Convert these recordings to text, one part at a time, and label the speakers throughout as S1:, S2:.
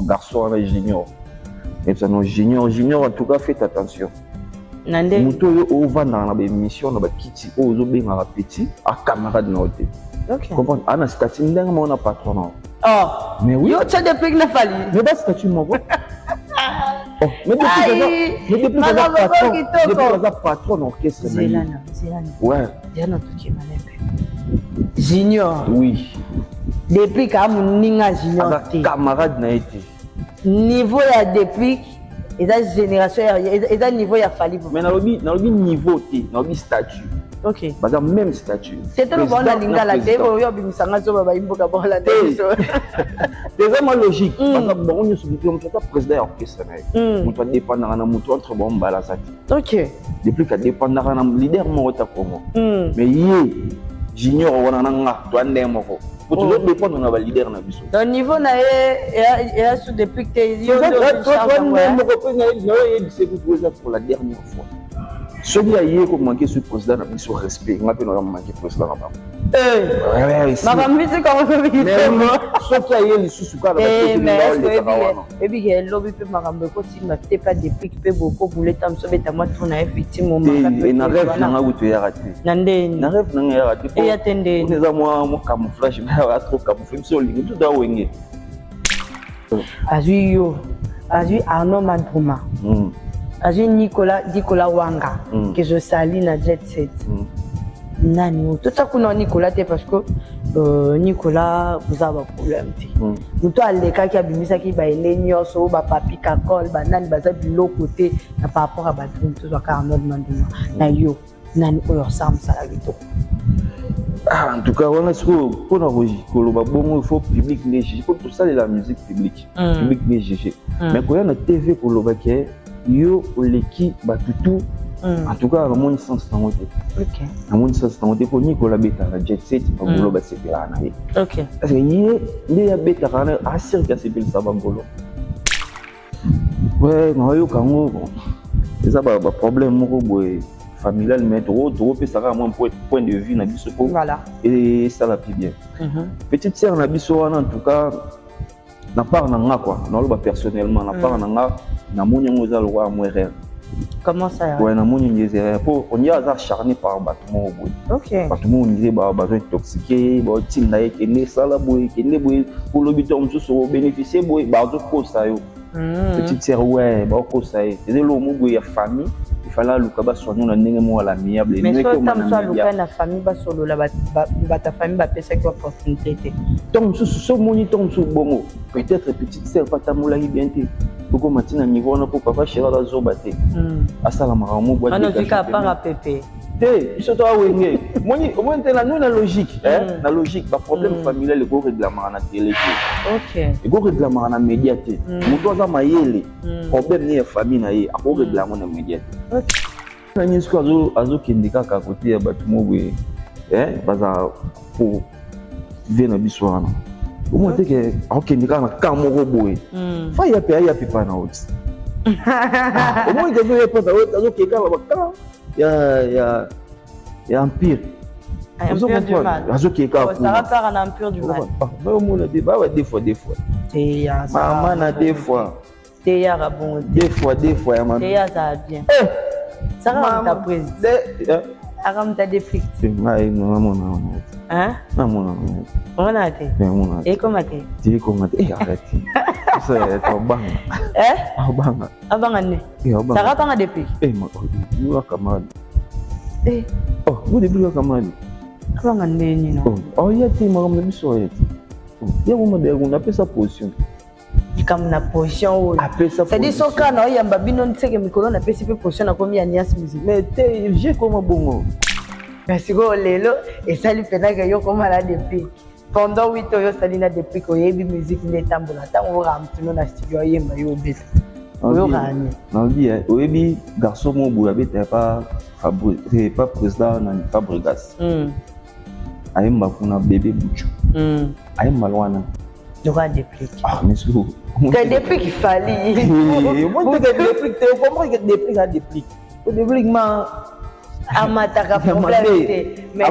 S1: garçon avec junior. Et ça non junior en tout cas faites attention.
S2: Nande.
S1: Muto yo o va dans la mission na ba kiti o zo benga ba petit a camarade na hotel.
S2: OK.
S1: Comprendre ana statut ndenge mo na patron na.
S2: Oh.
S1: Mais oui.
S2: Yo tu as des pics na fali.
S1: Mais ba statut mo ko. Oh, mais depuis que patron d'orchestre.
S2: Zelana.
S1: Ouais.
S2: Zelana tout malade. Junior.
S1: Oui.
S2: Depuis que mon ninga junior.
S1: Camarade na été.
S2: Niveau ya depuis et la génération et la niveau ya fali.
S1: Mais na lobi niveau té, na lobi statut.
S2: OK.
S1: Bah même statut.
S2: C'était le bon la linga la té o yo bimisanga zo ba imboka ba la té.
S1: C'est vraiment logique. Parce que bon on se dit on peut président orchestre na. On doit dépendre na mutu entre bon balasati.
S2: OK.
S1: Depuis que dépendre na leader mo ta Congo. Mais yé junior wana nga to ndé moko. Pour toujours dépendre na ba leader na biso.
S2: Au niveau na et sous depuis que yo
S1: pour la dernière fois. Celui qui a manqué ce président a mis son respect. On a manqué président.
S2: Ma musique comment ça vient?
S1: Ce qui a eu le sous-sucre.
S2: Et puis il lobby peut m'arranger aussi ma t'es pas depuis que beaucoup voulaient t'en sauver ta moi tourner effectivement.
S1: Et na rêve na où tu es raté.
S2: Nande.
S1: Na rêve na raté.
S2: Et attendez.
S1: Nous avons mon camouflage mais trop camouflage sur ligne tout doit wengi.
S2: Azui Arnaud Mandrouma. Azui Nicolas Wanga que je salue na Jet Set. Nani tout à coup non Nicolas parce que Nicolas vous avez un problème. Nous toi les cas qui a bimisa qui ba elenyo so ba papi kakol ba nani baza bilo côté par rapport à Badrum tout ça Arnaud Mandrouma. Na yo nani oyo sam sala bito.
S1: En tout cas, on a ce qu'on a reçu. Il faut public néger. Il faut tout ça de la musique publique. Public néger. Mais quand on a TV pour le baquet, yo l'équipe batutu. En tout cas, on a une sens dans côté.
S2: OK.
S1: On a une sens dans côté pour Nicolas Beta la Jet Set pour le basket là.
S2: OK.
S1: Parce que il y a Beta là assure que c'est bien ça va bolo. Ouais, non yo kango bon. C'est ça ba problème moko boy. Familial mais trop puis ça va moins point de vue na biso
S2: voilà
S1: et ça la plus bien petite sœur na biso en tout cas na part na nga quoi na loba personnellement na part na nga na moni ngoza lo wa mwerer
S2: comment ça
S1: ouais na moni ngezera pour on y a acharné par bâtiment boy
S2: OK
S1: bâtiment on disait ba besoin intoxiqué ba tinda ekene sala boy kene boy pour le bitom so bénéficier boy ba zo ko ça yo petite sœur ouais ba ko ça c'est le mot boy ya famille il fallait que soigner la ndenge mo la miable
S2: mais so tam so luka na famille ba solo la ba ta famille ba pesa quoi opportunité
S1: donc ce moniteur so bongo peut-être petite sœur pas ta moula bien té beaucoup matina niveau na pour papa chéra la zoba té asala maramu boîte
S2: de fika para pépé
S1: té biso to awenge moni au moins na nous na logique na logique ba problème familial le go règlement na télé
S2: OK
S1: le go règlement na média té muto za mayele problème ni ya famille na ye a go règlement na média na nyesko azo kendika ka côté ya batumo bwe baza pour vena biswana au moins te que akendika na ka moko boye fa ya pe pa na oti au moins que veut pas azo keka ba ya empire azo keka
S2: ça va faire un empire du mal
S1: ba mo na débat des fois
S2: et ya
S1: maman na des fois
S2: te ya bon
S1: des fois ya maman
S2: te ya ça bien ça va ta président aram ta déflict
S1: ngai maman
S2: hein
S1: maman
S2: on a été et comment t'es
S1: tu comment t'es arrête c'est ton bang
S2: abanga ne ça va pas depuis
S1: moi camarade oh vous depuis camarade
S2: abanga ne ni non
S1: oh ya ti maman biso ya ya vous me on appelle ça position
S2: comme na position c'est dit son cas non yamba bino nteke mikolo na pesi pe position na komi alliance musique
S1: mais j'ai comme bongo
S2: parce que lelo et ça lui fait que yo comme là depuis pendant 8 ans yo salina depuis ko yebi musique netambola tango ramtuno na studio yemba yo beta yo gagné
S1: non bien oyebi garçon mo boya beta pas président na Fabregas ayemba kuna bébé buchu ayemba lwana
S2: droit déplique
S1: mais c'est
S2: que depuis qu'il fallait
S1: moi déplique tu comprends que déplique ça déplique au dépliquement
S2: amataka problème mais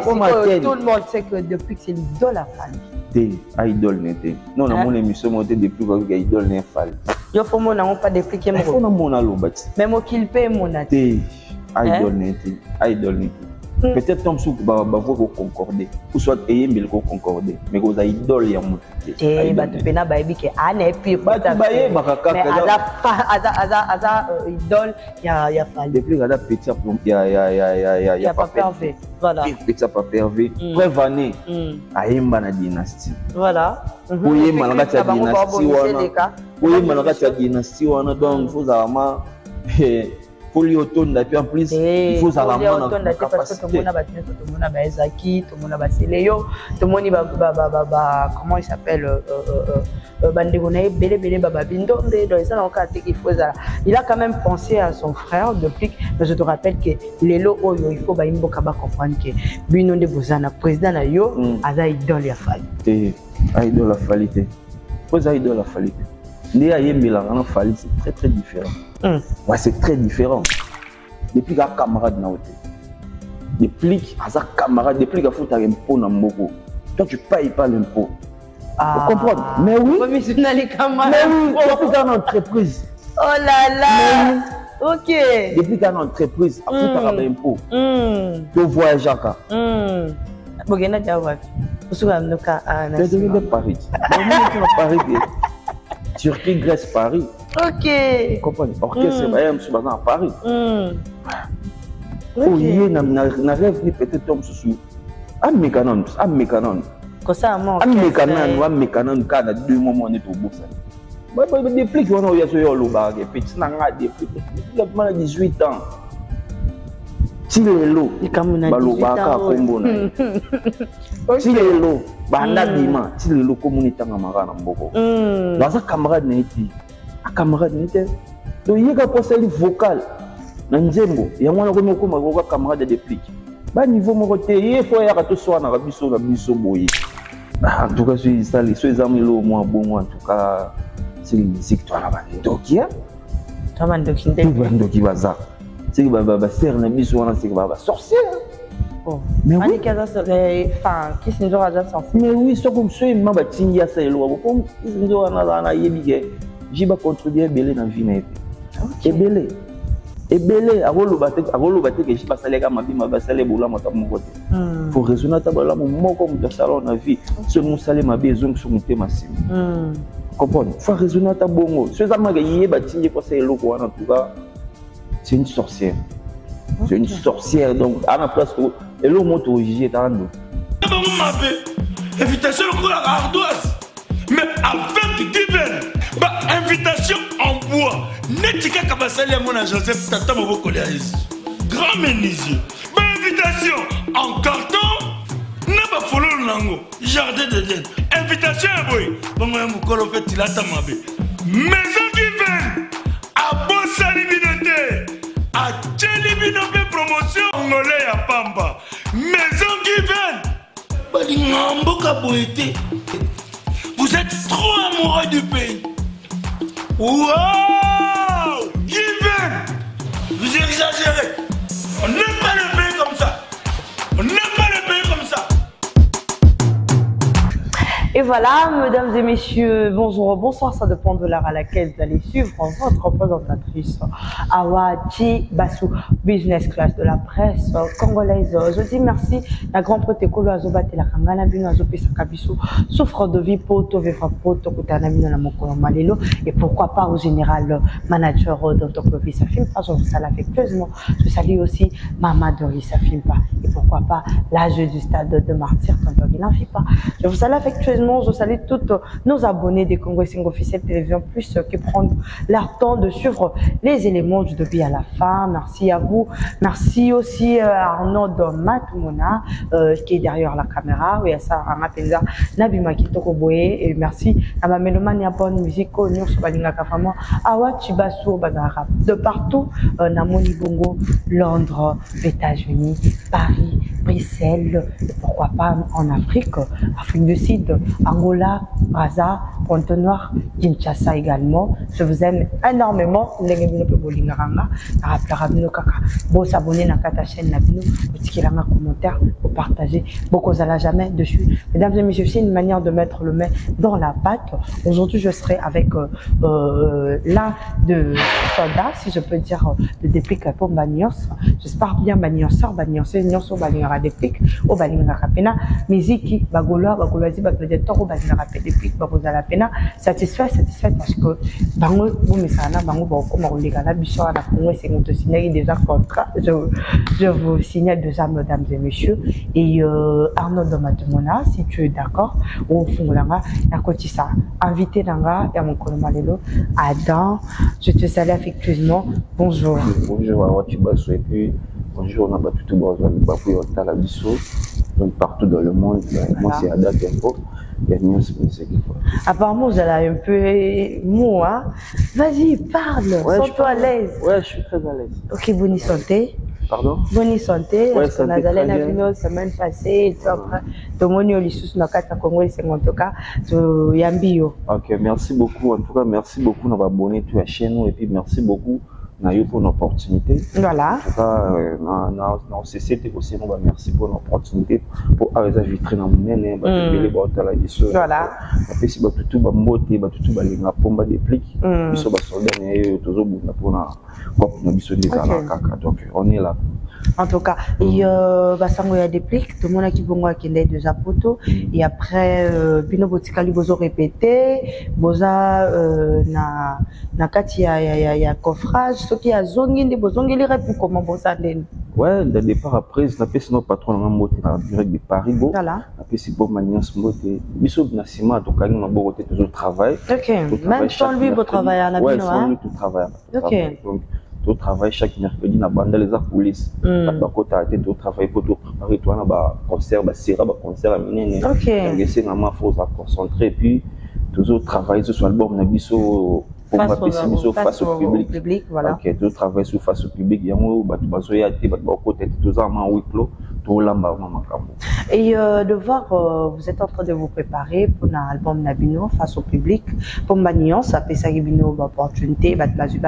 S2: tout le monde sait que depuis que c'est l'idole à famille
S1: Té, idol n'était. Non, on a mon émission montée depuis que idol n'est pas.
S2: Yo faut mon pas d'expliquer
S1: mon. On a mon alobati.
S2: Mais moi qu'il paye mon atte.
S1: Té, idol n'était, idol n'était. Peut-être Tom Souk va concorder, ou soit Eyembil concorder, mais vous avez idole et amour.
S2: Eh, bah tu peux na baby que ane puis
S1: bah tu baye bakaka.
S2: Mais ada idole ya fallu.
S1: Depuis que ada petit ya
S2: pas pervé. Voilà.
S1: Petit pas pervé. Preuve année. Ayemba na dynastie.
S2: Voilà.
S1: Oui, malgré ta dynastie wana. Oui, malgré ta dynastie wana donc faut avoir pour lui autonome puis en plus il faut avoir la capacité
S2: parce que tout le monde a Ezaki, tout le monde a Seleyo, tout le monde va comment il s'appelle Bandegona Bele Baba Bindo dans ça il faut ça. Il a quand même pensé à son frère depuis mais je te rappelle que Lelo Oyo il faut baimbo kaba comprendre que Bino de Bozana président na yo aza idole ya fali.
S1: Idole la falité. Pose idole la falité. Ndé ayembela na fali c'est très différent. Ouais, c'est très différent. Depuis qu'un camarade n'a été. Depuis qu'un camarade, depuis qu'il faut un impôt dans Moko. Toi, tu ne payes pas l'impôt. Vous comprenez? Mais oui. Mais oui, depuis qu'il y a une entreprise.
S2: Oh là là. Ok.
S1: Depuis qu'il y a une entreprise, il faut un impôt. Tu voyages à quoi?
S2: Bon, il y a déjà vu. Vous avez un cas à
S1: Paris. Tu es Paris. Turquie, Grèce, Paris.
S2: Ok.
S1: Vous comprenez? Orchestre, je suis à Paris. Oui, na rêve peut-être tombe sous. Am mécanon.
S2: Comme ça, moi.
S1: Am mécanon, quand à 2 moments on est au bout ça. Bah, depuis qu'on a eu ce loba, petit nanga depuis 18 ans. Tilelo, baloba ka kombo na. Tilelo, banda bima, tilelo communauté ngamara na mboko. Dans un camarade n'était. Un camarade n'était. Donc il y a posé le vocal. Na nzembo, ya mwana ko moko makoka camarade de plique. Ba niveau moko te, il faut ya to soir na biso boyi. En tout cas, c'est ça les soins amelo moi bon en tout cas, c'est une musique toi là-bas. Donc il y a
S2: Tamandoki
S1: baza. C'est que serre na biso wana c'est que sorcier.
S2: Oh. Mais oui, enfin, qui s'en doit déjà sorcier.
S1: Mais oui, c'est comme ça il m'a bâti ya ça elo. Comme ils doit na yebige. Jiba contribuer belé na vie na et belé. Et belé agolo baté que jiba saleka mabima basale bola mata mon côté. Faut raisonner ta bola mon comme de salon na vie. Ce mon salé ma besoin sur mon thème massif. Comprendre. Faut raisonner ta bongo. Ce ça m'a gagné bâti ko ça elo ko en tout cas. C'est une sorcière. C'est une sorcière donc à la place où elle au moto jigé tando.
S3: Invitation à ardoise. Mais avec Given, invitation en bois. Netika kabasali à mon Joseph Tata Moko grand menuisier. Invitation en carton. N'a pas follow lango. Jardin de Dieu. Invitation à boy. Bon moi mukolo fait tilata mabe. Maison Given. A Bossali Binote. A Tcheli Binote promotion angolais à Pamba. Maison Given. Balingambo kaboete. Vous êtes trop amoureux du pays. Wow! Given! Vous exagérez. On n'aime pas le pays comme ça. On n'aime pas le pays comme ça.
S2: Et voilà, mesdames et messieurs, bonjour, bonsoir, ça dépend de l'heure à laquelle vous allez suivre votre présentatrice Awa Chi Basu, business class de la presse congolaise. Je dis merci, la grande protocole Azobate la Kangana Bino Azopesa Kabiso, souffre de vie poto, vivre poto, Kutanamina la Mokolo Malelo, et pourquoi pas au général manager Dr. Clovis Safimpa, je vous salue affectueusement, je salue aussi Mama Doris Safimpa, et pourquoi pas l'âge du stade de martyr, Tonton Guilanfipa. Je vous salue affectueusement. Je salue tous nos abonnés des Congo Sing officiels télévision, plus qui prennent leur temps de suivre les éléments du début à la fin. Merci à vous. Merci aussi à Arnaud Matumona qui est derrière la caméra. Oui, ça, Amapenza, Nabima Kitokoboe. Et merci à ma mélomane, à bonne musique, Nyur Sobalinga Kafama, Awa Chibasu Bazara. De partout, Namoni Bongo, Londres, États-Unis, Paris, Bruxelles, pourquoi pas en Afrique, Afrique du Sud, Angola, Brazza, Ponto Noir, Kinshasa également. Je vous aime énormément. Bon, s'abonner à la chaîne, vous commentaire, vous partagez. Beaucoup à la jamais dessus. Mesdames et messieurs, c'est une manière de mettre le mets dans la pâte. Aujourd'hui, je serai avec là de soda, si je peux dire, de déplique pour Bagnos. J'espère bien Bagnoseur, Bagnoseur, Nyonso, Bagnara déplique, au Bagnara Pena, musique, Bagoloa, Bagoloisi, Bagolodator, au Bagnara déplique, Bagozala Pena, satisfait parce que Bango, Boumessana, Bango, Boko, Maroligana, Bissora, la Congo, c'est mon signer déjà contrat. Je vous signale déjà, mesdames et messieurs, et Arnaud Domatemona, si tu es d'accord, au fond, là, à côté ça, invité Nanga, et à mon colomalelo, Adam, je te salue affectueusement, bonjour.
S1: Bonjour, à Watibasso, et puis bonjour, on a battu tout le monde, donc partout dans le monde, moi c'est Ada Tempo.
S2: Apparemment, vous allez un peu mou, hein? Vas-y, parle, sens-toi à l'aise.
S1: Ouais, je suis très à l'aise.
S2: Ok, bonne santé.
S1: Pardon?
S2: Bonne santé.
S1: Ouais,
S2: parce qu'on a allé la semaine passée, et tout après. Tout le monde est sous nos quatre Congo, c'est en tout cas, Yambio.
S1: Ok, merci beaucoup. En tout cas, merci beaucoup d'avoir abonné à la chaîne, et puis merci beaucoup. Pour une opportunité.
S2: Voilà.
S1: En tout cas, dans CCT aussi, merci pour l'opportunité pour avoir vitré dans mon nez,
S2: voilà.
S1: Après, si tout va monter, tout va les pomba des pliques, ils sont soldats, toujours pour donc on est là.
S2: En tout cas, et Basango y a des pliques, tout le monde a qui bon qui est déjà poto, et après Bino Botikali bozo répété, boza na kati ya coffrage, ce qui a zongi de bozongi les répètes comment boza den.
S1: Ouais, le départ après, c'est appelé sinon patron en moté dans direct de Paris go.
S2: Voilà.
S1: Après c'est bon maniance moté. Biso na ciment donc quand on a beau côté toujours travail.
S2: OK. Même sans lui beau travail à la bino.
S1: Ouais, sans lui tout travail.
S2: OK.
S1: Donc tout travail chaque mercredi na bande les coulisses. Pas côté à tout travail pour tout préparer toi na ba concert ba sera ba concert à minene.
S2: OK.
S1: Donc c'est vraiment faut se concentrer puis toujours travailler sur l'album na biso face au public,
S2: voilà.
S1: Ok, tout travail sur face au public, il y a
S2: et de voir, vous êtes en train de vous préparer pour un album Nabino face au public, pour Magnon, ça fait ça Nabino opportunité,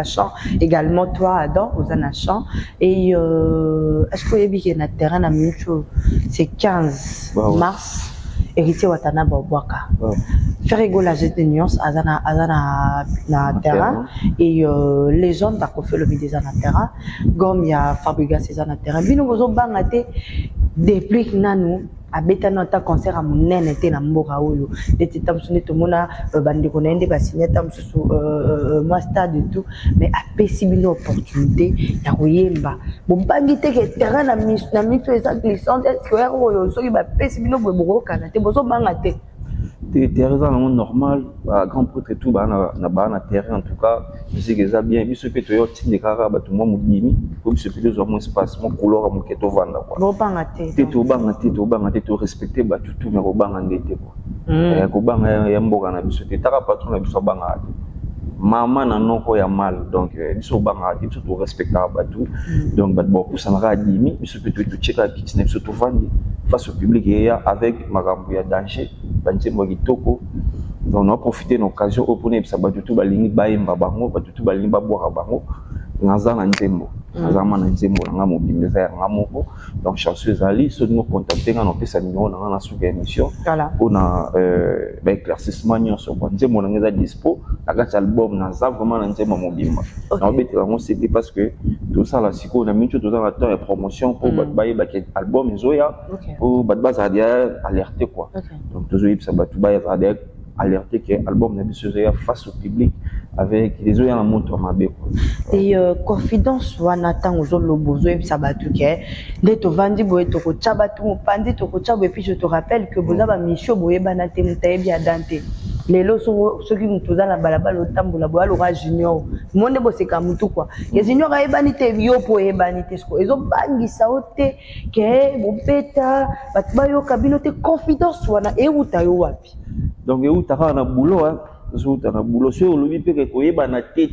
S2: chant également toi Adam, vous en avez chant et est-ce que vous avez vu que terrain à Mucho, c'est 15 mars. Héritier Watana Boboaka. Faire rigoler la jette de nuances à na terrain et les gens d'à fait le milieu na terrain comme il y a Fabriga César na terrain bino bozo bangate déplique nanu abeta nota concert à mon nene te na mboka oyo dete tamsone to mona bandi ko nende ba signer tamsusu moi stade et tout mais apesi bino opportunité ya koyemba bo bangi te ke terrain na miso eza glissante square oyo soki ba pesi bino bo kana te bozo bangate
S1: terrain dans normal grand prêtre et tout na terrain en tout cas je sais que ça bien biso pe to yo tinde kaka ba tout moi mudimi comme ce plus ou moins espace mon couleur mon keto vanda quoi
S2: bo bangate
S1: to bangate to respecter ba tout mais ko banga ndete quoi ko banga ya mboka na biso te taka patron na biso banga maman na noko ya mal donc biso banga biso to respecter ba tout donc ba beaucoup ça m'a dimi biso pe to checker kitchen biso to vandi face au public et avec makambo ya danger banze mo kitoko donc on a profité de l'occasion pour ne pas tout balingi baimba bango tout balingi babwaka bango naza na nzembo nazama na nzembo nga mobimeza ya nga moko donc chanceuse ali so nous contacter nga no pesa numéro na na suka émission on a éclaircissement nyonso kwa nzembo na ngeza dispo akati album naza vraiment na nzembo mobimba na obeti bango c'était parce que tout ça la siko na mincho tout ça la temps de promotion pour baye ba album ezoya pour baza alerter quoi donc toujours ça batu baye alerter que l'album n'a pas face au public avec les oeufs en montre ma bé.
S2: Et confidence ou Nathan aux autres lobozo et ça va tout que dès to vandi boye to ko chabatu pandi to ko chabo et puis je te rappelle que vous avez mission boye banate mutaye bien dante. Les lots sont ceux qui nous posent la balabala au tambour la bois l'aura junior. Monde bosse comme tout quoi. Les juniors a ébanité bio pour ébanité quoi. Ils ont bangi saoté que bon beta batba yo kabinote confidence wana e utayo wapi.
S1: Donc où tu as un boulot zouta na boulot so olobi pe ko yeba na te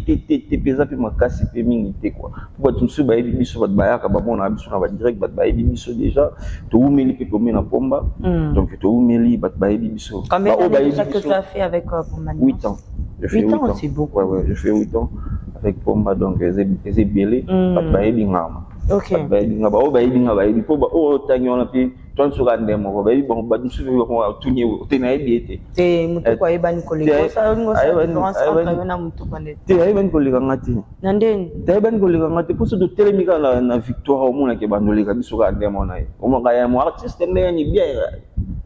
S1: peza pe makasi pe mingi te quoi pour tout ce bayebi biso bat bayaka ba mona biso na ba direct bat bayebi biso déjà to umeli pe comme na pomba donc to umeli bat bayebi biso
S2: combien d'années que tu as fait avec Pomba?
S1: 8 ans. Je fais 8 ans,
S2: c'est beaucoup.
S1: Ouais, je fais 8 ans avec Pomba donc c'est belé bat bayebi ngama.
S2: OK.
S1: Bat bayebi ngaba o bayebi ngaba bayebi po ba o tanyo na pe ton sur andemo ko bayebi bon ba musu ko tunye o tenayebi ete.
S2: Te mutu kwa yeba ni kolego sa ngo sa différence entre na mutu kwa ndete.
S1: Te ayeba ni kolega ngati.
S2: Nandeni.
S1: Te ayeba ni kolega ngati pour ce de telemika na victoire au mona ke bandoleka biso ka andemo na ye. O mo ka ya mo artiste ndeni bien.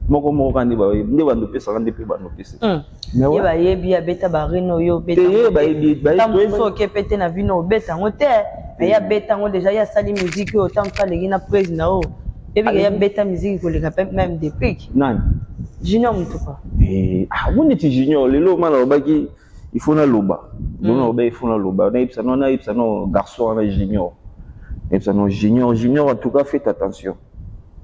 S1: Moko kandi ba nde bando pesa kandi pe bando pesa.
S2: Mais ouais. Yeba yebi abeta barino yo beta.
S1: Te yeba yebi ba
S2: yebi. Tant que pete na vino beta ngote. Mais ya beta ngo déjà ya sali musique autant fa legi na praise na o. Yebi ya beta musique ko leka même des pics.
S1: Nani?
S2: Junior mutu quoi.
S1: Vous n'êtes junior lelo mala obaki il faut na loba. Donc na obaki il faut na loba. Na ipsa no garçon na junior. Ipsa no junior en tout cas faites attention.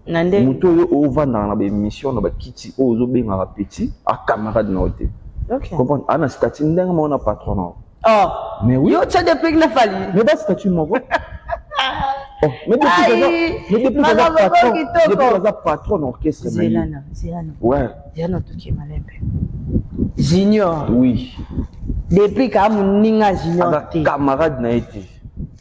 S2: Nande
S1: muto o vanda na ba émission na ba kiti o zo benga ba petit a camarade na hotel.
S2: OK.
S1: Comprendre ana statut ndenga mo na patron.
S2: Mais oui. Yo tcha de pic na fali.
S1: Mais ba statut moko. Mais depuis que patron d'orchestre.
S2: Zelana.
S1: Ouais.
S2: Zelana Toki Malembe. Junior.
S1: Oui.
S2: Depuis que Amuninga Junior.
S1: Camarade n'a été.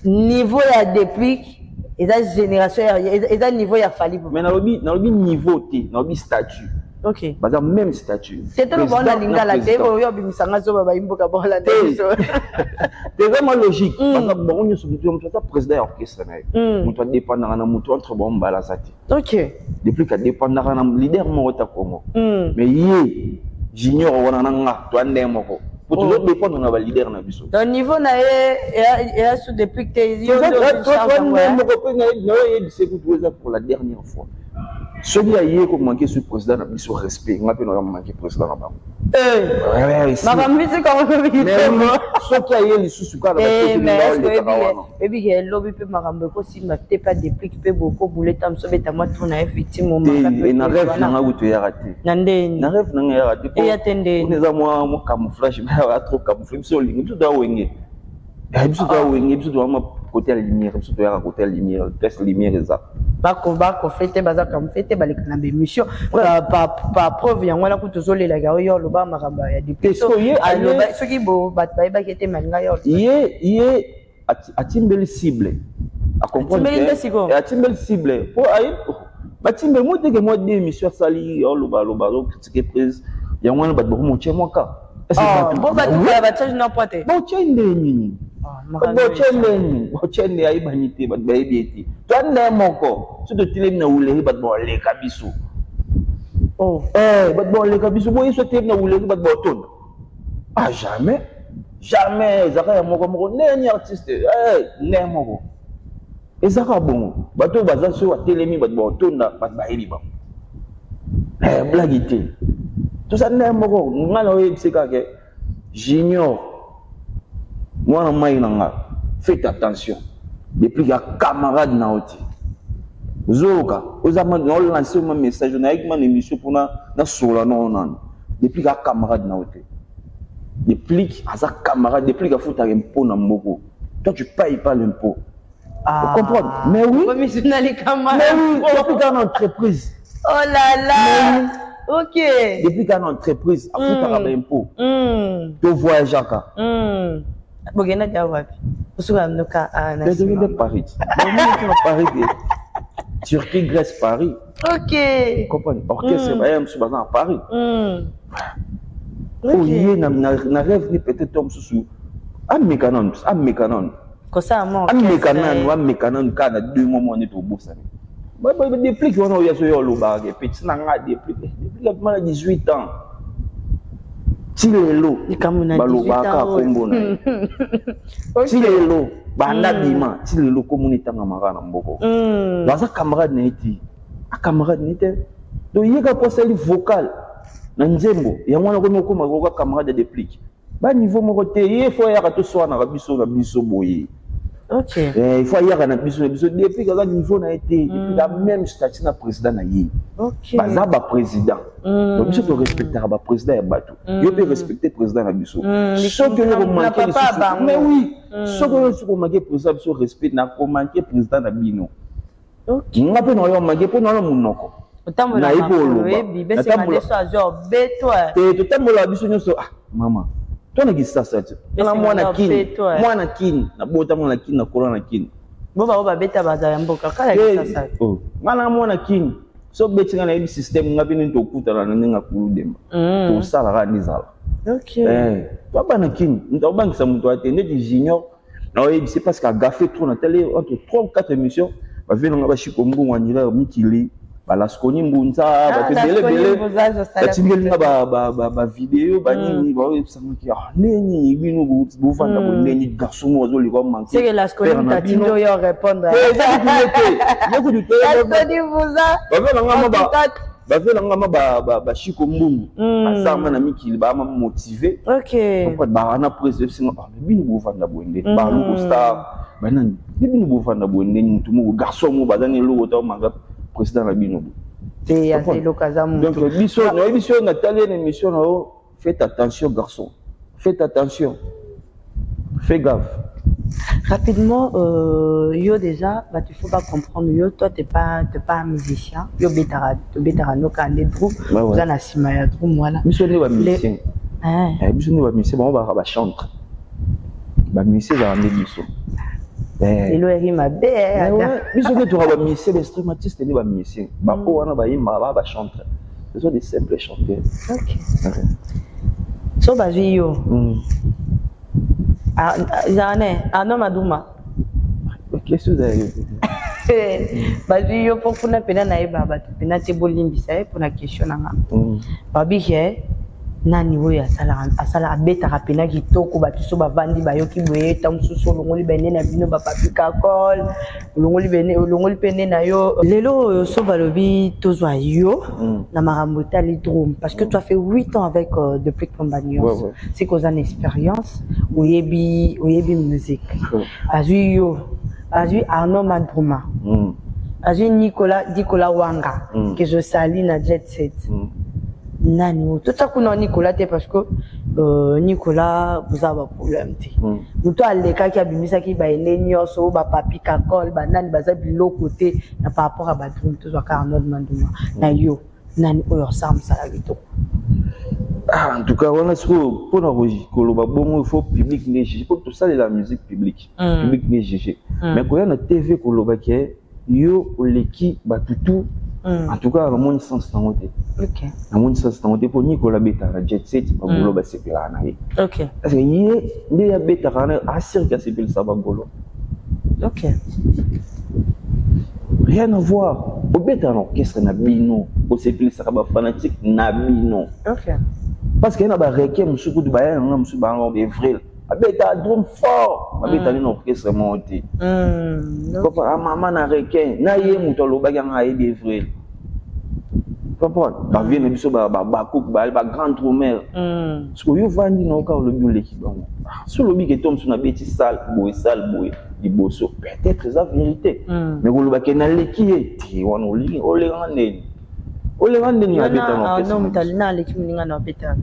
S2: Niveau ya depuis. Et la génération, et la niveau ya fallu.
S1: Mais dans le niveau, dans le statut.
S2: OK.
S1: Bah dans même statut.
S2: C'est tout le monde linga la télé, yo bimisanga zo ba imboka ba la télé.
S1: C'est vraiment logique parce que bon on se dit on peut président orchestre na. On doit dépendre na mutu entre bon bala sati.
S2: OK.
S1: Depuis que dépendre na leader mo ta Congo. Mais yé junior wana nga to ande moko. Pour toujours dépendre na ba leader na biso.
S2: Dans niveau na et sous depuis que yo
S1: pour la dernière fois. Celui a hier comme manqué sur président na biso respect, on appelle on manqué président na bango.
S2: Ma musique comme
S1: ce qui a hier sous ka na
S2: et puis il lobby peut marambe ko si ma te pas depuis peut beaucoup bouler tam so beta moi tourna effectivement moment
S1: et na rêve na nga uto ya raté.
S2: Nandeni.
S1: Na rêve na nga ya raté.
S2: Et attendez.
S1: On est moi camouflage ba trop camouflage so lingi tout da wenge. Biso da wenge biso do ma côté la lumière biso do ya côté la lumière, test lumière eza. Bako
S2: fete baza comme fete baleka na émission pa preuve yango na kutozolela la yo loba makamba ya depuis so aloba soki bo bat ba kete malinga yo
S1: ye atimbeli cible a comprendre que atimbeli cible pour ayi batimbe mo teke mo de émission sali yo loba zo critiquer prise yango na bat bo mo tche moka
S2: bo bat ba charge na pote
S1: bo tche ndeni bochende ayibanite bat bayebi twande moko so to tele na uleri bat bo le kabiso bat bo le kabiso bo yeso tele na uleri bat bo ton jamais zaka ya moko neni artiste ne moko ezaka bongo bato baza so atelemi bat bo tonda bat bayebi ba blague te to sa ne moko ngala o yebiseka ke junior. Moi, faites attention. Depuis qu'il y a camarade na oti. Zoka, vous avez lancé un message, on a également une émission pour na sola non. Depuis qu'il y a camarade na oti. Depuis qu'il y a camarade, depuis qu'il y a foutu un impôt na mboko. Toi tu payes pas l'impôt. Vous comprenez? Mais oui. Mais oui, depuis qu'il y a une entreprise.
S2: Oh là là. OK.
S1: Depuis qu'il y a une entreprise, à foutu un impôt. Tu voyages à
S2: Bogena dia wapi? Usuka mnoka na
S1: Paris. Paris. Turquie, Grèce, Paris.
S2: OK.
S1: Comprends? Orchestre bayam subaza à Paris. Oui, na rêve ni peut-être tom sous am mécanon.
S2: Ko ça mon.
S1: Am mécanon kana 2 moments on est au bout ça. Ba depuis qu'on a eu yo loba ke petit na nga depuis la 18 ans. Tilelo balobaka kombo na tilelo banda bima tilelo communauté ngama na mboko baza camarade na eti a camarade nete do yeka poseli vocal na nzembo yango na komo koma ko camarade de plique ba niveau moko te ye fo ya ka to so na biso boye
S2: Ok.
S1: Il faut y aller à biso depuis que niveau na été depuis la même statut na président na yi.
S2: Ok.
S1: Baza ba président. Donc biso to respecter ba président ya bato. Yo peut respecter président na biso. Ce que nous manquer mais oui, ce que nous manquer président biso respect na ko manquer président na bino. Ok. Ngape no yo manquer pour na monoko.
S2: Na ibolo. Bébé c'est mandé so azo betwa.
S1: To tambola biso nyoso ah mama. Tona kisasa tu. Na mwana kini na bota mwana kini na kolona kini.
S2: Boba beta baza ya mboka kala kisasa.
S1: Oh. Ngana mwana kini. So betinga na ibi system ngapi ni to kutana na ninga kuludemba. To sala ga nizala.
S2: OK.
S1: Baba na kini, ndobangisa muntu atende di junior. Na oyebi c'est parce qu'a gaffé trop na télé entre 3 ou 4 émissions, ba vena nga ba shiko mbungwanira mikili. Balaskoni mbunza batebele batingeli ba vidéo banini ba samaki neni bino bufanda ko neni garçon ozo liko manquer
S2: c'est que laskoni tatindo yo répondre
S1: yoko du bavela ngama ba shiko mbungu basama na mikili ba ma motiver
S2: OK
S1: ba na président singa bino bufanda boende ba luko star banani bino bufanda boende mutu mu garçon mu bazani lo to manga président la bino.
S2: C'est l'occasion.
S1: Donc l'émission na tali une émission faites attention garçon. Faites attention. Fais gaffe.
S2: Rapidement yo déjà bah tu faut pas comprendre yo toi t'es pas un musicien. Yo betara no kande drum. Vous en asima ya drum voilà.
S1: Mission ne ba musicien. Mission ne ba musicien ba chantre. Ba musicien za ande biso.
S2: Il est ma belle.
S1: Mais je veux dire, les instrumentistes, les musiciens, les chanteurs. Ce sont des simples chanteurs.
S2: Ok. So bazi yo. Arnaud Madouma.
S1: Qu'est-ce que vous avez?
S2: Bazi yo pour kuna pena na eba ba pena te bolimbisa pour na question nanga. Babi ke nani oyo asala abetaka pena kitoko bato so bavandi bayoki boye ntango mosusu olongoli bene na bino bapapi kakol olongoli pene na yo lelo oyo so balobi tozwa yo na makambo etali drum parce que tu as fait 8 ans avec depuis Combanios c'est cause une expérience oyebi musique azwi yo azwi Arnaud Madrouma azwi Nicolas Wanga que je salue na Jet Set nani tout ça qu'on a Nicolas parce que Nicolas vous avez un problème nous toi les cas qui a bimisa qui ba elenyo so ba papi kakol ba nani baza bilo côté na par rapport à badrum tout ça car Arnaud Manduma na yo nani oyo sam sala gito
S1: en tout cas on a trop pour na koloba bongo il faut public ne juger pour tout ça de la musique publique public ne juger mais quand on a TV koloba ke yo oleki batutu en tout cas, mon sens dans côté.
S2: OK.
S1: Mon sens dans côté pour Nicolas Beta Jet Set, bagolo ba sepela na yi.
S2: OK.
S1: Parce que il y a Beta kana assure que sepela ça bagolo.
S2: OK.
S1: Rien à voir. Au Beta orchestre na bino, au sepela ça ba fanatique na bino.
S2: OK.
S1: Parce que na ba requiem musuku du ba na musu ba ngombe vrai. Abeta drum fort, abeta ni orchestre monté. Papa maman na requin, na ye muto lo ba nga ye bien vrai. Papa, ba vient biso ba cook ba grand tromel. Parce que yo vandi na ka lo bio l'équipe bango. Sur le bi que tombe sur na beti sale boy liboso. Peut-être ça vérité. Mais ko lo ba ke na leki ti wana ole ngane. Ole ngane ni abeta na orchestre.
S2: Non, mutalina leki muninga na abeta.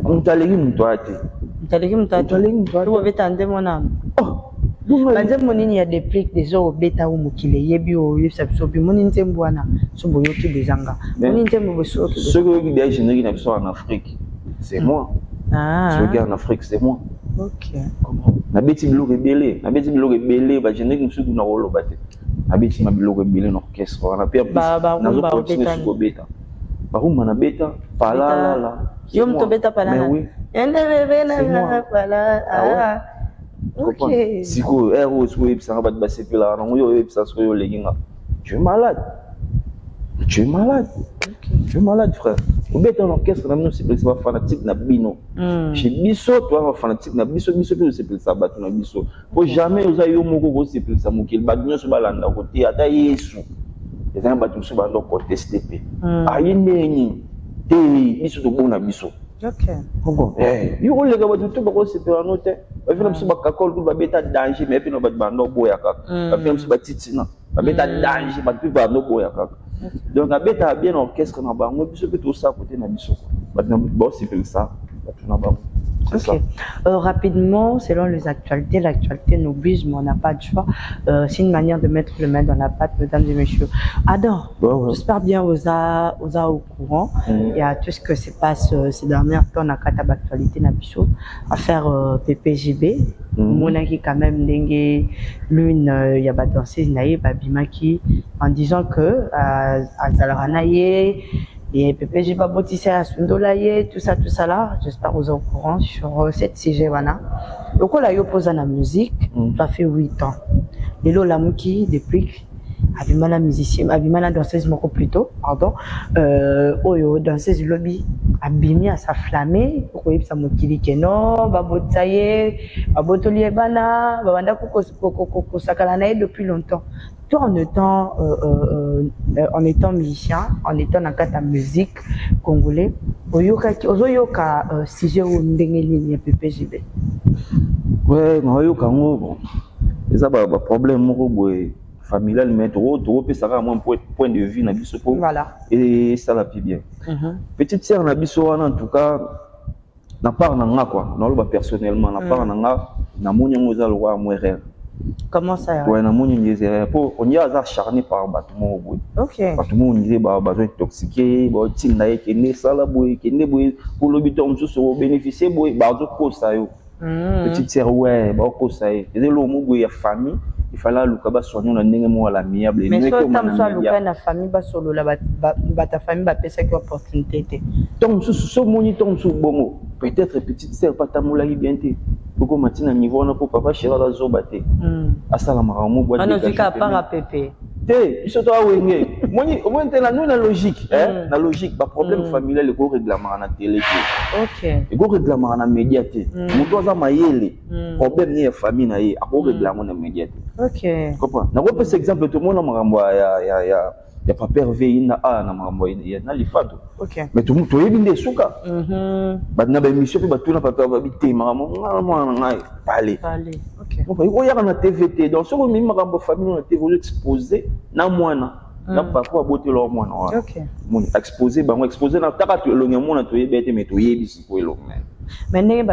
S1: Mutaleki muto ate.
S2: Mutaleki mutatu. Tu beta nde mona. Banze monini ya déplique des eaux beta ou mukile yebi o yefsa bisobi monini ntembo wana so boyoki bezanga. Monini ntembo boso.
S1: Ce que qui déjà généré na biso en Afrique, c'est moi. Ce qui en Afrique, c'est moi.
S2: OK.
S1: Na beti biloko ebele, ba généré musuku na wolo bate. Na beti ma biloko ebele na orchestre wana pe na zo continuer sur beta. Ba rumba na beta palala.
S2: Yo mto beta palala.
S1: Mais oui.
S2: Ende bebe na palala. OK.
S1: Siko héros ou ça va te sepela na yo ça so yo leginga. Tu es malade. Tu es malade.
S2: OK.
S1: Tu es malade frère. Au beta en orchestre na nous c'est pas fanatique na bino. Chez biso toi fanatique na biso pe c'est ça batu na biso. Faut jamais osayo moko ko c'est ça mokil badnyo so balanda côté ata Yesu. Les gens batu so bando contester pe. Ayendeni te biso to bona biso.
S2: Ok.
S1: Bon, yo les gars tout ba ko sepera note. Ba vina mso ba kakol ku ba beta danger mais puis no ba bando boya kaka. Ba vina mso ba titina. Ba beta danger ba puis ba no boya kaka. Donc a beta bien orchestre na bango biso pe tout ça côté na biso. Ba na ba sepera ça. Ba tuna ba.
S2: Ok. Rapidement, selon les actualités, l'actualité n'oblige, mais on n'a pas de choix. C'est une manière de mettre le main dans la pâte, mesdames et messieurs. Adam, j'espère bien aux au courant. Il y a tout ce que se passe ces derniers temps dans la actualité Nabiso à faire PPJB. Mon qui quand même dengue l'une il y a pas danseuse naïe babimaki en disant que à Zalaranaye et PPJ va bâtir à Sundolaye, tout ça là. J'espère que vous êtes au courant sur cette CG Wana. Donc là, il pose la musique, ça fait 8 ans. Et là, la Mouki, depuis, Abimana musicien, Abimana danseuse beaucoup plus tôt, pardon. Oyo danseuse lobby, Abimi à s'afflammer, pourquoi il s'amokili keno, babotaye, babotoliye bana, babanda koko sakalanaye depuis longtemps. Toi, en étant musicien, en étant dans la musique congolais, ozoyoka sujet ou ndengeli ya PPJB.
S1: Ouais, oyoka ngo. Ça ba problème moko boy familial mais trop pe ça va moins point de vue na biso po.
S2: Voilà.
S1: Et ça la plus bien. Petite sœur na biso en tout cas na part na nga quoi, na lo personnellement na part na nga na monyango za lo wa mwerer.
S2: Comment ça?
S1: Ouais, na moni ngezera po on y a acharné par bâtiment boy.
S2: OK.
S1: Bâtiment on disait ba besoin intoxiqué, ba tinda yeke ne sala boy, kende boy pour l'habitant sur bénéficier boy, ba zo ko ça yo. Petite sœur ouais, ba ko ça y. Et le mot boy ya famille, il fallait lukaba soigner na ndenge mo la miable.
S2: Mais soit tam soit luka na famille ba solo la ba ta famille ba pesa qui opportunité.
S1: Donc ce moni tom sou bongo, peut-être petite sœur pas tamula bien té. Beaucoup matin niveau na pour papa chéra la zobate. Asala maramo boîte.
S2: On a vu qu'à part à pépé.
S1: Té, ils sont toi wenge. Moni au moins na nous na logique, na logique ba problème familial le go règlement na télé.
S2: OK.
S1: Le go règlement na médiaté. Muto za mayele. Problème ni famille na ye, a go règlement na médiaté.
S2: OK.
S1: Comprends? Na go pese exemple tout le monde marambo ya papa Hervé na na marambo ya na lifado.
S2: OK.
S1: Mais tout le monde toyebi nde suka. Ba na ba émission pe ba tuna papa ba bité marambo na parler.
S2: OK.
S1: Bon, il y a na TVT donc ce que mi marambo famille na TV exposé na mwana. Na papa boté leur mwana.
S2: OK.
S1: Mon exposé ba exposé na taka to longa mwana toyebi te mais toyebi siko elo.
S2: Maintenant,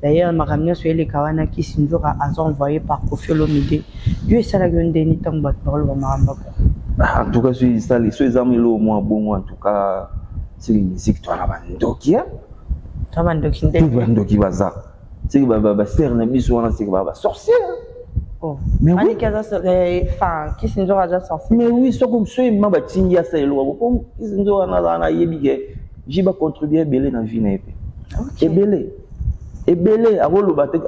S2: d'ailleurs, ma ramené sur les Kawana qui s'injure à envoyé par Kofi Olomide. Dieu est ça la grande déni tant que parole va maramba.
S1: En tout cas, c'est ça les choses amis lo moins bon en tout cas c'est une musique toi la bandokia.
S2: Ça bandoki ndé.
S1: Bandoki baza. C'est ba ser na biso wana c'est ba sorcière.
S2: Oh. Mais oui, enfin, qui s'injure à sorcière.
S1: Mais oui, so comme so ma ba tingia ça elo comme qui s'injure na yebige. J'ai pas contribué belé dans vie na épée. Et belé agolo baté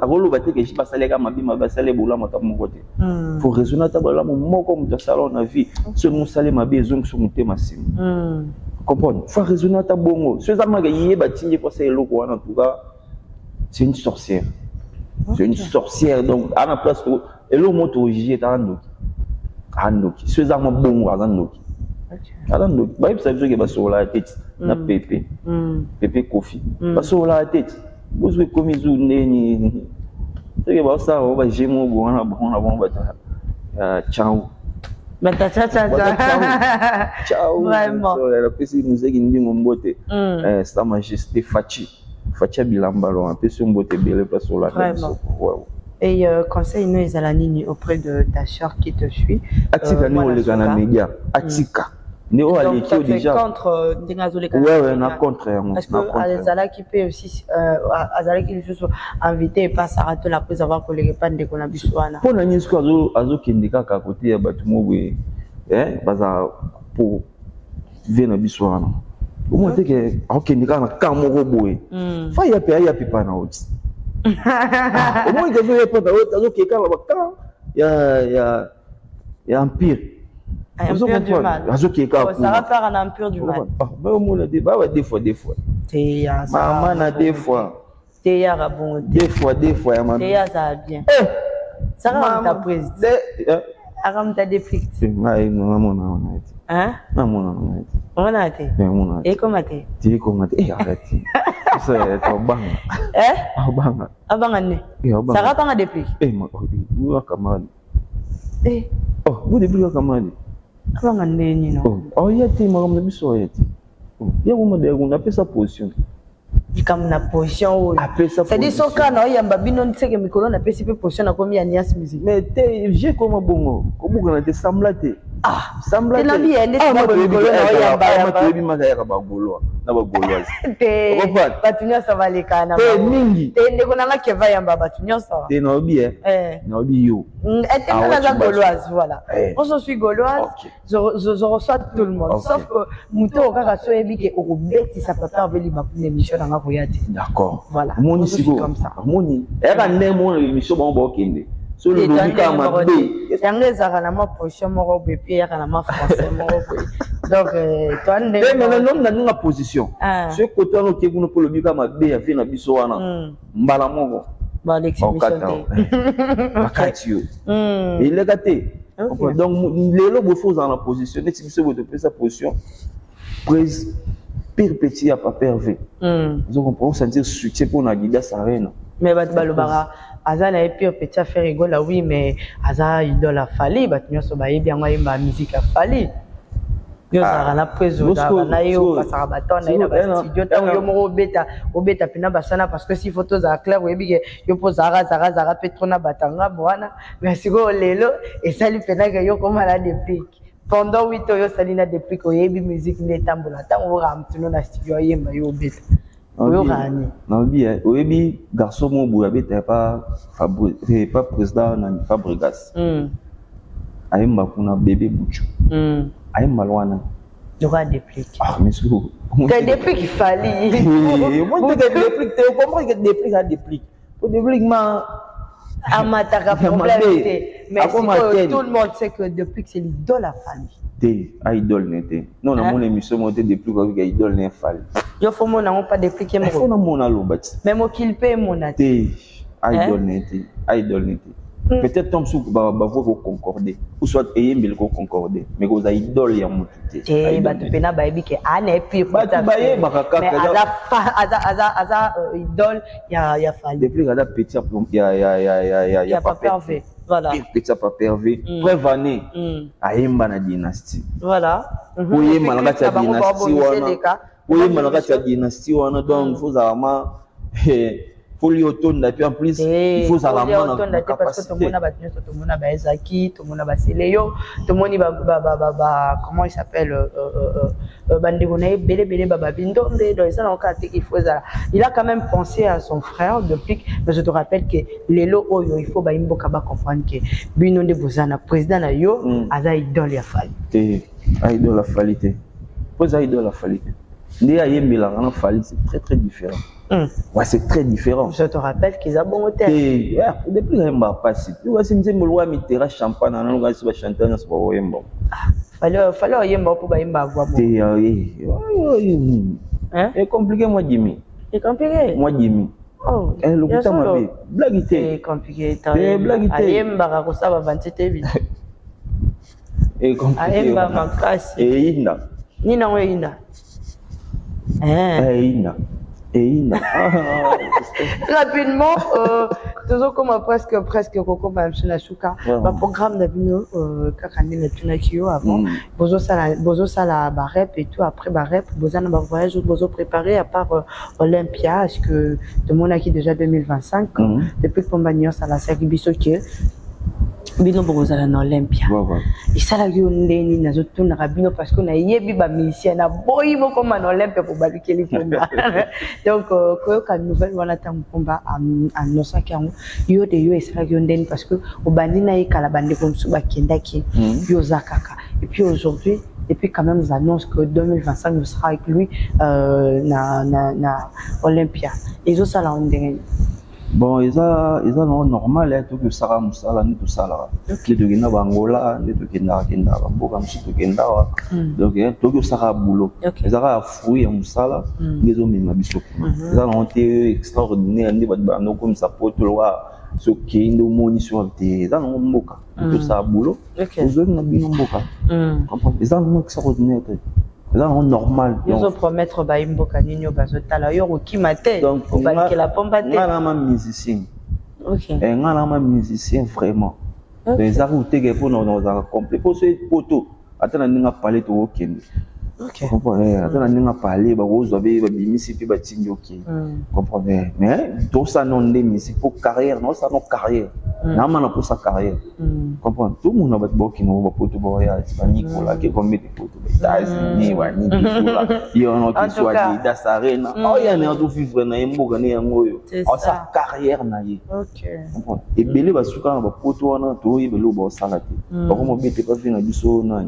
S1: que j'ai pas salé comme ma ba salé bola mata mon côté. Faut raisonner ta bola mon comme ta salon na vie. Ce mon salé ma besoin sur mon thème sim. Comprendre. Faut raisonner ta bongo. Ce ça m'a gagné ba tingi ko ça elo ko en tout cas c'est une sorcière. C'est une sorcière donc à la place elo moto j'ai ta andoki. Ce ça m'a bongo andoki. Alors, bah, ça veut dire que bah sur la tête, na pépé, pépé Kofi, bah sur la tête, vous avez commis une ni, c'est que bah ça, on va gérer mon bon, on va ciao.
S2: Mais ciao. Vraiment.
S1: La personne nous a dit qu'on beauté, Sa Majesté Fachi Bilambalo, un peu sur une beauté belle pas sur la tête.
S2: Et conseil nous est à la ligne auprès de ta soeur qui te suit.
S1: Atika nous les gars na média, Atika. Néo à l'équipe déjà.
S2: Contre
S1: ouais, on a contre.
S2: Parce que Azala qui peut aussi, Azala qui est invité et pas s'arrêter la prise avant que les pannes de Konabiswana.
S1: Pour la nièce Azo Kendika à côté à Batumo, baza pour venir à Biswana. Au moins c'est que Kendika na Kamoro boy. Fa ya pe pa na oti. Au moins que je pas Azo Kendika ya empire.
S2: Un empire du mal. Ça va faire un empire du mal.
S1: Des fois. Maman a des fois.
S2: Des fois.
S1: Des fois.
S2: Ça va bien. Ça va ta prise. Aram ta déplique.
S1: Ngai maman na eti.
S2: Hein?
S1: Maman na eti.
S2: On a été.
S1: Maman na.
S2: Et comment t'es?
S1: Tu comment t'es? Arrête. Ça est bang. Bang.
S2: Abang ne. Ça va pas déplique.
S1: Ma vous camarade. Oh, vous déplique camarade.
S2: Abang ne ni non.
S1: Oh, yati maman na biso yati. Ya vous me on appelle sa position.
S2: Comme na position. C'est-à-dire son cas non, yamba bino ntse ke mikolo na pesi pe position na komi alliance musique.
S1: Mais j'ai comment bongo. Comment on a te semblate.
S2: Semblate. Na bi ende na mikolo na yamba.
S1: Ma tebi maka ya ba golo. Na ba golo.
S2: Te. Batunya sa valeka na.
S1: Te mingi.
S2: Te ndeko na keva yamba batunya sa.
S1: Te na obi na obi yo.
S2: Était na gauloise voilà. On se suis gauloise. Je reçois tout le monde sauf que muto okaka so ebi ke okubeti sa papa veli ba pour émission na ngakoyati.
S1: D'accord.
S2: Voilà.
S1: Moni siko comme ça. Moni. Et ba ndé mon émission bon bo kende. So le lobika ma be.
S2: Yanga zaka na ma position moko be puis yaka na ma français moko. Donc toi ndé.
S1: Mais non na nga position. Ce côté on ke kuno pour lobika ma be ya fait na biso wana. Mbala moko.
S2: Ba l'exhibition.
S1: Makatio. Il est gâté. Donc les lobes faut dans la position, et si vous devez sa position prise pire petit à pas pervé. Vous comprenez sentir soutien pour na guider sa reine.
S2: Mais balobara azana et pire petit à faire rigole oui mais aza idole a fallu batunyo so ba yebi ngwa yemba musique a fallu. Yo za na preso da na yo pasaka batona ina ba studio ta yo mo obeta pina basana parce que si photos za clair yebi ke yo poza zara petrona batanga bwana mais siko lelo et sali pena ke yo comme la déplique pendant 8 ans yo sali na déplique yebi musique ne tambola tango ramtuno na studio yemba yo obeta yo rani
S1: na bien yebi garçon mo bu abeta pas Fabrice pas président na Fabregas ayemba kuna bébé buchu aïe malwana.
S2: Il y aura des dépliques.
S1: Mais c'est où?
S2: Des dépliques, il fallait.
S1: Moi, des dépliques, tu comprends que des dépliques à dépliques. Pour dépliques, ma.
S2: Amataka problème. Mais tout le monde sait que dépliques, c'est l'idole à Fali.
S1: T'es, idole n'était. Non, dans mon émission, moi, t'es dépliques avec idole n'est Fali.
S2: Il faut mon pas dépliquer mon.
S1: Il faut mon alobati.
S2: Mais moi, qu'il paye mon atte.
S1: T'es, idole n'était. Idole n'était. Peut-être tom sou ba vous concorder ou soit ayé mil ko concorder mais vous avez idole ya mututé
S2: ba to pena ba ebi ke ana epi
S1: ba to ba ye makaka
S2: mais aza idole ya Fali
S1: depuis ada petit ya
S2: pas pervé voilà
S1: petit pas pervé preuve année ayemba na dynastie
S2: voilà
S1: oui malaka ta dynastie wana oui malaka ta dynastie wana donc vous ama faut lui autonome et puis en plus il faut ça la main
S2: parce que tout le monde a battu tout le monde a Ezaki tout le monde a Basileyo tout le monde va comment il s'appelle Bandegone belé baba bindo donc ça encore il faut ça il a quand même pensé à son frère depuis mais je te rappelle que lelo oyo il faut ba imboka ba comprendre que bino de bozana président na yo aza idole ya Fali
S1: idole la Fali te pose idole la Fali les ayembela na Fali c'est très différent. Ouais, c'est très différent.
S2: Je te rappelle qu'ils ont bon hôtel.
S1: Et depuis que je ne pas si tu vois si je me loin mettre champagne dans le gars qui va chanter dans ce boyembo.
S2: Fallait yemba pour yemba voir bon.
S1: C'est compliqué moi Jimmy.
S2: C'est compliqué.
S1: Moi Jimmy.
S2: Oh.
S1: Le coup ma vie. Blaguité.
S2: C'est compliqué.
S1: Blaguité.
S2: Yemba ko ça va vantete vite.
S1: Et compliqué.
S2: Yemba makasi.
S1: Et inda.
S2: Ni na we inda.
S1: Inda.
S2: Rapidement, toujours comme presque Coco Mamsunasuka, le programme d'Abino, Kakani Netunakio avant, Bozo Sala Barep et tout, après Barep, Bozana Voyage, Bozo préparé à part Olympia, est-ce que tout le monde a qui déjà 2025, depuis que Pombagnon Sala Sakibiso qui est. Bino bozala na Olympia. Et ça la yondeni na zoto na rabino parce qu'on a yebi ba musicien na boyi moko na Olympia pour balikeli combat. Donc ko ka nouvelle wana tam combat en 940 yo de yo ça la yondeni parce que au bandi na ikala bande comme suba kendaki yo zakaka. Et puis aujourd'hui et puis quand même nous annonce que 2025 nous sera avec lui na Olympia. Et ça la yondeni.
S1: Bon, ils ont normal, hein, tout que ça va, ça ni tout ça là. Qui te gagne Angola, ni te gagne Kenda, Boga Msuto Kenda. Donc, tout que ça va boulot. Ils ont fouillé en Moussala, ils ont mis ma biso. Ils ont été extraordinaire, ni badbano comme ça pour tout loin. Ce qui est moni sur des ils ont mboka. Tout ça boulot. Ils ont na bino mboka. Ils ont extraordinaire. Ils ont normal.
S2: Ils ont promettre baimboka ninyo bazotala yo ki maté. Donc, on va que la pompe à
S1: un musicien.
S2: OK.
S1: Un musicien vraiment. Les arrêtés pour nous complet pour ce poteau. Attends, on a parlé de Okende.
S2: OK.
S1: Comprenez? Attends, on a parlé de Rose Abbé, Bimisi, puis Batinho. Comprenez? Mais tout ça non des musiques pour carrière, non ça non carrière. Non, mais pour sa carrière. Comprenez? Tout le monde a battu beaucoup de poteaux boréal, Nicolas qui commet des poteaux. États-Unis, Wani, il y en a qui soit dit d'Asarena. Oh, il y en a qui vivent dans un mot, dans sa carrière naïe.
S2: OK.
S1: Comprenez? Et belé va souka na poteau na to y belé ba salate. Ba ko mo bete pas fina biso na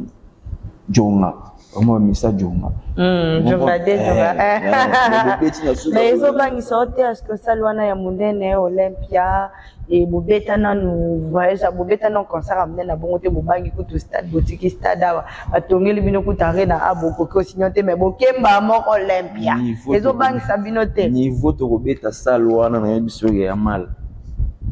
S1: jonga. Comment misa jonga.
S2: Jonga de jonga. Mais ils ont pas sorti à ce que ça loana ya mundene Olympia et bobeta na nous voyage bobeta na concert amener na bongote bobangi kutu stade boutique stade awa batongeli bino kutare na aboko ko signote mais bokemba mo Olympia. Ils ont bangi sabinote.
S1: Niveau to bobeta ça loana na biso ya mal.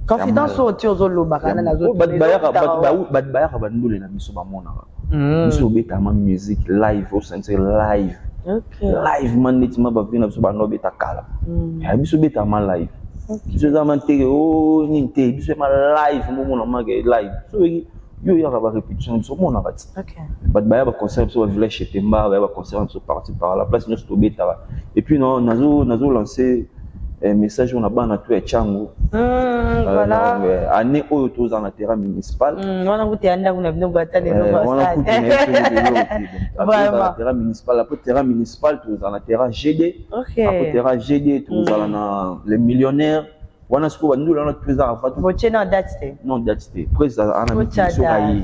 S2: Confidence au tio lo bakana na zo.
S1: Badbaya bandule na biso ba mona. Biso beta ma musique live au sens live.
S2: OK.
S1: Live man nitima ba vina biso ba no beta kala. Ya biso beta ma live. Biso za man tege o ninte biso ma live mo mona ma live. So yo ya ba répétition biso mona ba.
S2: OK.
S1: Badbaya ba concert biso ba village chez Temba ba concert biso parti par la place nous beta. Et puis non nazo lancer un message on a ban na tout et chango.
S2: Voilà.
S1: Année où tous dans la terrain municipal.
S2: On a goûté anda kuna bino bata de
S1: on a goûté la terrain municipal après terrain municipal tous dans la terrain GD.
S2: OK.
S1: Après terrain GD tous dans les millionnaires. On a ce qu'on nous là président en fait.
S2: Boche na date.
S1: Non date. Président en a
S2: sur
S1: aïe.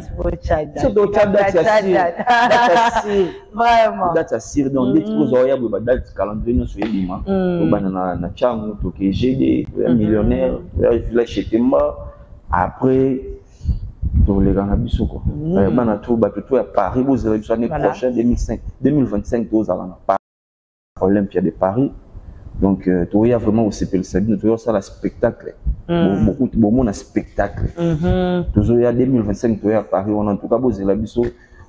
S2: C'est
S1: d'autres date.
S2: Vraiment.
S1: Date assir donc des choses oya ba date calendrier sur Elima. Au banana na chango to que GD millionnaire village chez Temba après dans les grands bisoko. Bana tout ba tout à Paris vous allez l'année prochaine 2025 tous à Paris Olympia de Paris. Donc, tu as vraiment aussi le Sabine, tu as ça le spectacle. Beaucoup de spectacle. Toujours il y a 2025, tu as Paris, on a en tout cas posé la biseau.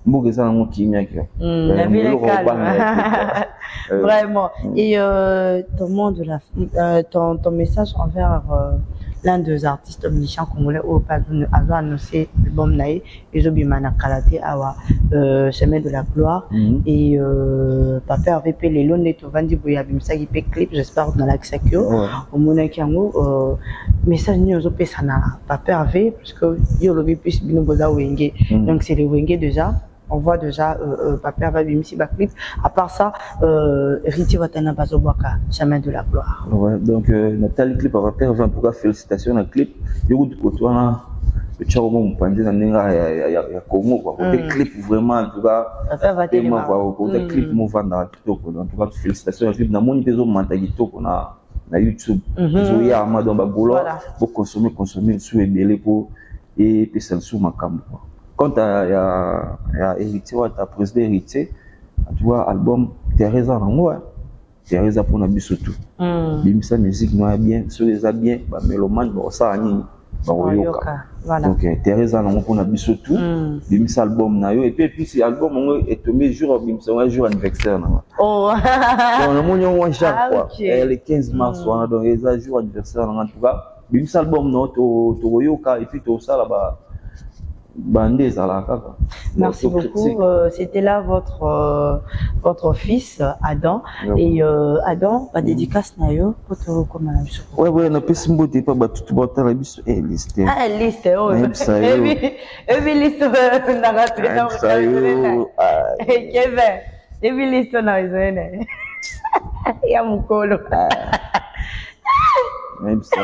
S1: Vraiment.
S2: Et ton message envers l'un des artistes musiciens congolais au a annoncé l'album Naï, Ezobimana Kalate Awa, Chemin de la Gloire. Et papa avait payé les lots neto vandi boya bimsa qui paye clip, j'espère dans l'accès que au monakiango message ni ozo pesana papa avait parce que yo lobi plus bino boza wenge. Donc c'est les wenge déjà. On voit déjà papa va bimsi ba clip. À part ça, Riti Watana Bazobaka, Chemin de la Gloire.
S1: Ouais, donc Nathalie clip à papa en tout cas félicitations dans le clip. Yo du côté là le charo mon pandé dans nenga ya Congo quoi. Le clip vraiment en tout cas
S2: papa va tellement
S1: quoi côté clip mon vendre kitoko. En tout cas félicitations clip na moni tezo manta kitoko na YouTube. Zo ya madon ba golo pour consommer sur ebele pour et puis c'est sur makambo. Quand il y a héritier, tu as président héritier, tu vois, album Teresa Nangoa, Teresa pour nous surtout. Bimsa musique nous bien, sur les bien, bah mélomane, bah ça ani, bah oyoka. Donc Teresa Nangoa pour nous surtout, Bimsa album na yo et puis si album on est tombé jour Bimsa un jour anniversaire na.
S2: Oh.
S1: Donc on a chaque fois, le 15 mars on a donc un jour anniversaire en tout cas. Bimsa album no to oyoka et puis to ça là-bas.
S2: Merci beaucoup. C'était là votre fils Adam. Et Adam, la dédicace nayo pour comment la biso.
S1: Ouais, na pesi mbote pa ba tout bota la biso liste.
S2: Ah liste oh. Et liste na raté na. Kevin. Et liste na izene. Ya mukolo.
S1: Même ça.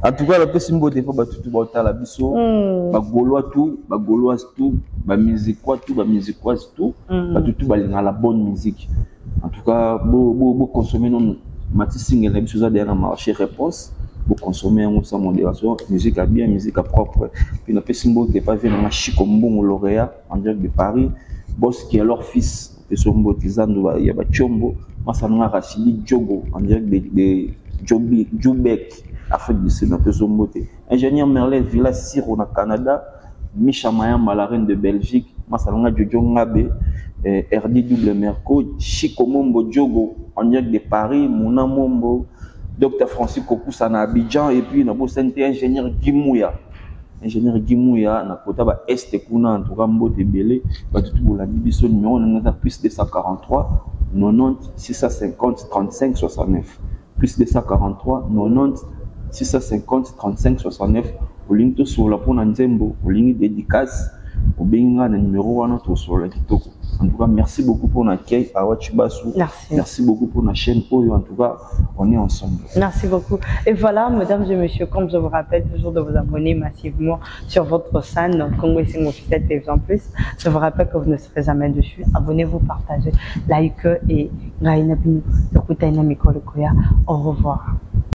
S1: En tout cas, la personne qui a fait tout le la biso, ba gaulois tout, ba musicois tout, tout la bonne musique. En tout cas, beau consommer non mati single la biso derrière marché réponse. pour consommer sans modération, musique à bien, musique à propre. Puis, on a fait symbole qui n'est pas venu à Chico Mbongo lauréat en direct de Paris, boss qui est leur fils, de son botizando, il y a Chombo, moi ça m'a Rachidi Djogo en direct de Djoubek, Afrique du Sud, dans son beauté. Ingénieur Merlet, Villa Siro, au Canada, Micha Mayam, la reine de Belgique, moi ça m'a Jojo Ngabe, RD Double Merco, Chico Mombo Djogo en direct de Paris, Mouna Mombo, Dr Francis Kokoussa na Abidjan, et puis na Bossanté ingénieur Gimouya. Ingénieur Gimouya, na kota ba Est Kuna, en tout cas Mbote Belé, ba tout la biso numéro, on a plus de 143, 90, 650, 35, 69. Plus de 143, 90, 650, 35, 69. Au ligne to sur la pour Nzembo, au ligne dédicace, au benga na numéro 1 to sur la kitoko. En tout cas, merci beaucoup pour l'accueil à Wachibasu.
S2: Merci.
S1: Merci beaucoup pour la chaîne Oyo. En tout cas, on est ensemble.
S2: Merci beaucoup. Et voilà, mesdames et messieurs, comme je vous rappelle toujours de vous abonner massivement sur votre chaîne Congo Sing Officiel TV en plus. Je vous rappelle que vous ne serez jamais dessus. Abonnez-vous, partagez, like et au revoir.